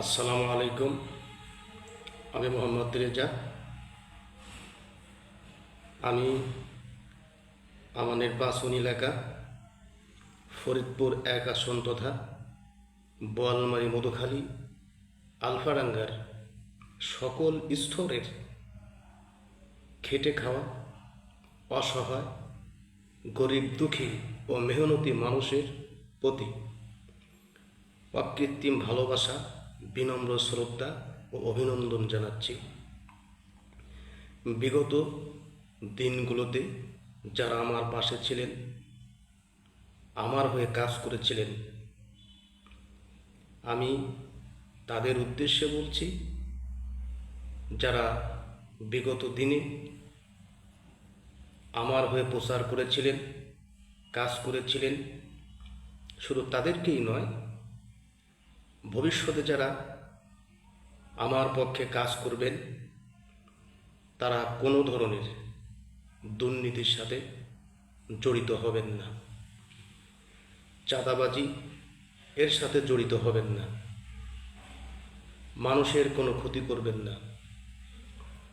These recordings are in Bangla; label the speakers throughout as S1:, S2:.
S1: আসসালামু আলাইকুম। আমি মোহাম্মদ রেজা। আমি আমার নির্বাচনী এলাকা ফরিদপুর ১ আসন তথা বোয়ালমারী মধুখালী আলফাডাঙ্গার সকল স্তরের খেটে খাওয়া অসহায় গরিব দুঃখী ও মেহনতি মানুষের প্রতি অকৃত্রিম ভালোবাসা, বিনম্র শ্রদ্ধা ও অভিনন্দন জানাচ্ছি। বিগত দিনগুলোতে যারা আমার পাশে ছিলেন, আমার হয়ে কাজ করেছিলেন, আমি তাদের উদ্দেশ্যে বলছি, যারা বিগত দিনে আমার হয়ে প্রচার করেছিলেন, কাজ করেছিলেন, শুধু তাদেরকেই নয়, ভবিষ্যতে যারা আমার পক্ষে কাজ করবেন তারা কোনো ধরনের দুর্নীতির সাথে জড়িত হবেন না, চাঁদাবাজি এর সাথে জড়িত হবেন না, মানুষের কোনো ক্ষতি করবেন না,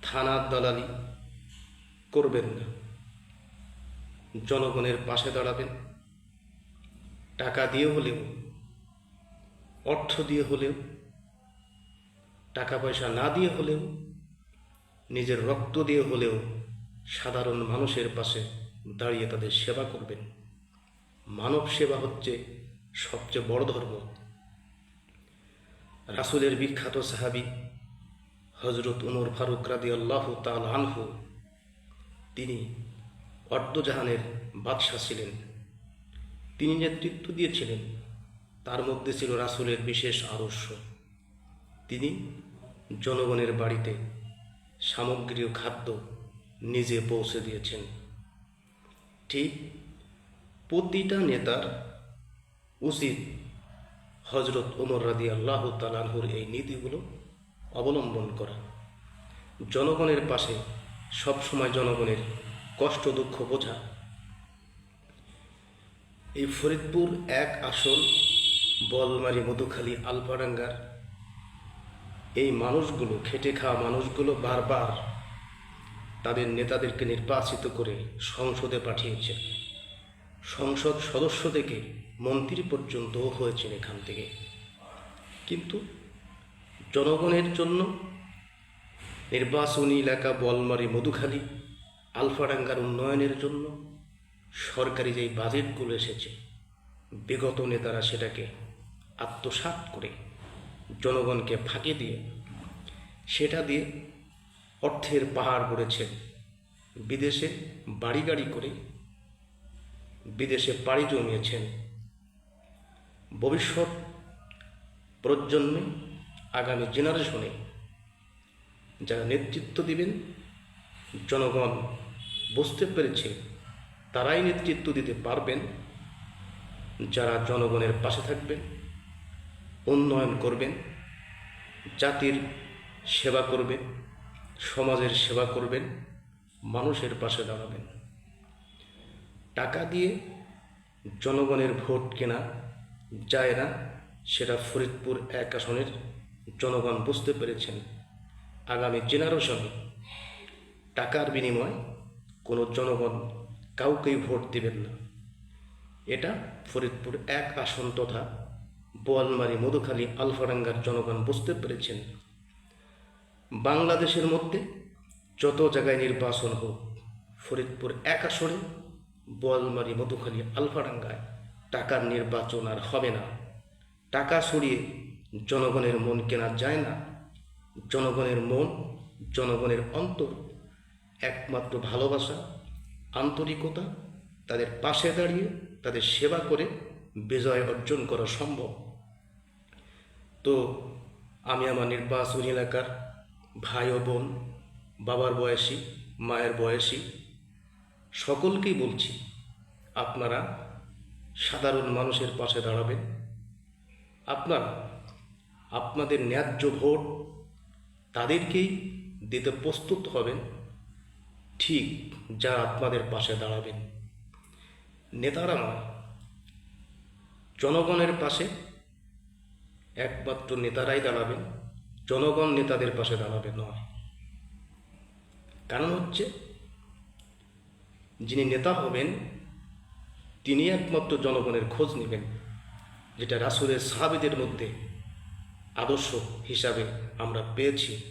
S1: থানার দালালি করবেন না, জনগণের পাশে দাঁড়াবেন। টাকা দিয়ে হলেও, অর্থ দিয়ে হলেও, টাকা পয়সা না দিয়ে হলেও, নিজের রক্ত দিয়ে হলেও সাধারণ মানুষের পাশে দাঁড়িয়ে তাদের সেবা করবেন। মানব সেবা হচ্ছে সবচেয়ে বড় ধর্ম। রাসূলের বিখ্যাত সাহাবী হযরত উমর ফারুক রাদিয়াল্লাহু তাআলা আনহু, তিনি অর্ধজাহানের বাদশা ছিলেন। তিনি নেতৃত্ব দিয়েছিলেন, তার মধ্যে ছিল রাসূলের বিশেষ আদর্শ। তিনি জনগণের বাড়িতে সামগ্রী ও খাদ্য নিজে পৌঁছে দিয়েছেন। ঠিক প্রতিটা নেতার উচিত হযরত ওমর রাদিয়াল্লাহু তাআলা আনহুর এই নীতিগুলো অবলম্বন করা, জনগণের পাশে সবসময় জনগণের কষ্ট দুঃখ বোঝা। এই ফরিদপুর ১ আসন বোয়ালমারী মধুখালী আলফাডাঙ্গার এই মানুষগুলো, খেটে খাওয়া মানুষগুলো বারবার তাদের নেতাদেরকে নির্বাচিত করে সংসদে পাঠিয়েছে। সংসদ সদস্য থেকে মন্ত্রী পর্যন্তও হয়েছেন এখান থেকে। কিন্তু জনগণের জন্য নির্বাচনী এলাকা বোয়ালমারী মধুখালী আলফাডাঙ্গার উন্নয়নের জন্য সরকারি যেই বাজেটগুলো এসেছে, বিগত নেতারা সেটাকে আত্মসাৎ করে জনগণকে ফাঁকি দিয়ে, সেটা দিয়ে অর্থের পাহাড় গড়েছেন। বিদেশে বাড়ি গাড়ি করে বিদেশে পাড়ি জমিয়েছেন। ভবিষ্যৎ প্রজন্মে, আগামী জেনারেশনে যারা নেতৃত্ব দিবেন, জনগণ বুঝতে পেরেছে তারাই নেতৃত্ব দিতে পারবেন যারা জনগণের পাশে থাকবেন, উন্নয়ন করবেন, জাতির সেবা করবেন, সমাজের সেবা করবেন, মানুষের পাশে দাঁড়াবেন। টাকা দিয়ে জনগণের ভোট কেনা যায় না, সেটা ফরিদপুর ১ আসনের জনগণ বুঝতে পেরেছেন। আগামী জেনারেশনে টাকার বিনিময়ে কোনো জনগণ কাউকেই ভোট দেবেন না। এটা ফরিদপুর ১ আসন তথা বোয়ালমারী মধুখালী আলফাডাঙ্গার জনগণ বুঝতে পেরেছেন। বাংলাদেশের মধ্যে যত জায়গায় নির্বাচন হোক, ফরিদপুর ১ আসনে বোয়ালমারী মধুখালী আলফাডাঙ্গায় টাকার নির্বাচন আর হবে না। টাকা সরিয়ে জনগণের মন কেনা যায় না। জনগণের মন, জনগণের অন্তর একমাত্র ভালোবাসা, আন্তরিকতা, তাদের পাশে দাঁড়িয়ে তাদের সেবা করে বিজয় অর্জন করা সম্ভব। তো আমি আমার নির্বাচনী এলাকার ভাই ও বোন, বাবার বয়সী, মায়ের বয়সী সকলকেই বলছি, আপনারা সাধারণ মানুষের পাশে দাঁড়াবেন। আপনারা আপনাদের ন্যায্য ভোট তাদেরকেই দিতে প্রস্তুত হবেন, ঠিক যারা আপনাদের পাশে দাঁড়াবেন। নেতারা নয়, জনগণের পাশে একমাত্র নেতারাই দাঁড়াবেন, জনগণ নেতাদের পাশে দাঁড়াবে নয়। কারণ হচ্ছে, যিনি নেতা হবেন তিনি একমাত্র জনগণের খোঁজ নেবেন, যেটা রাসূলের সাহাবীদের মধ্যে আদর্শ হিসাবে আমরা পেয়েছি।